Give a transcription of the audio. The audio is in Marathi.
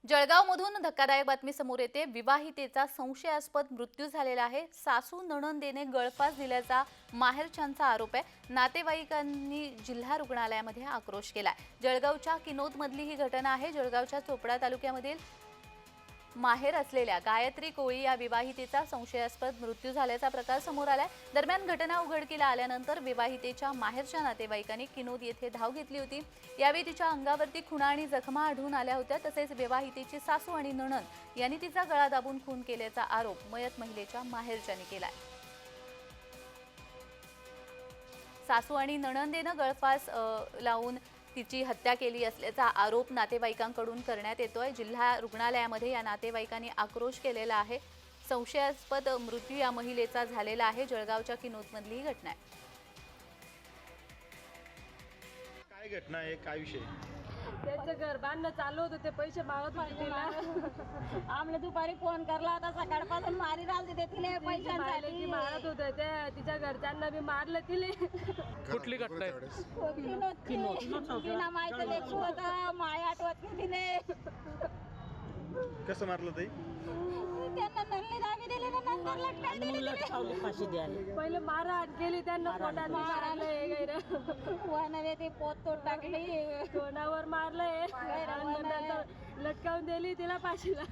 जळगावमधून धक्कादायक बातमी समोर येते। विवाहितेचा संशयास्पद मृत्यू झालेला आहे। सासू नणंदेने गळफास दिल्याचा माहेरच्यांचा आरोप आहे। नातेवाईकांनी जिल्हा रुग्णालयामध्ये आक्रोश केलाय। जळगावच्या किनोदमधली ही घटना आहे। जळगावच्या चोपडा तालुक्यामधील माहेर असलेल्या गायत्री कोळी या विवाहितेचा संशयास्पद मृत्यू झाल्याचा प्रकार समोर आलाय। दरम्यान घटना उघडकीला आल्यानंतर विवाहितेच्या माहेरच्या नातेवाईकांनी किनोद येथे धाव घेतली होती। यावेळी तिच्या अंगावरती खुणा आणि जखमा आढळून आल्या होत्या। तसेच विवाहितेची सासू आणि नणंद यांनी तिचा गळा दाबून खून केल्याचा आरोप मयत महिलेच्या माहेरच्यांनी केलाय। सासू आणि नणंदेनं गळफास लावून तिची हत्या केली असल्याचा आरोप नातेवाईकांकडून करण्यात येतोय। जिल्हा रुग्णालयामध्ये या नातेवाईकांनी आक्रोश केलेला आहे। संशयास्पद मृत्यू या महिलेचा झालेला आहे। जळगावच्या किनोदमधली ही घटना आहे। काय घटना आहे, काय विषय? त्यांचं घर बांधणं चालू होतं, ते पैसे मागत होते तिला। आम्हाला दुपारी फोन करला होता, सकाळपासून मारी राहिली ते तिने पैशांसाठी मारत होते ते, तिच्या घरच्यांना बी मारलं तिले। कुठली घटना आहे? बिना माहिती लेकरू होतं, माय आठवत नाही तिने। कसं मारलं ते? त्यांना नल्ली दाबी दिली ना, नंतर लटकाई दिली तिने। पहिले मारहाण केली त्यांना, पोटात मारलं, वनाने ती पोत तोड टाकली, तोंडावर मारलंय, नंतर लटकावून दिली तिला फाशीला।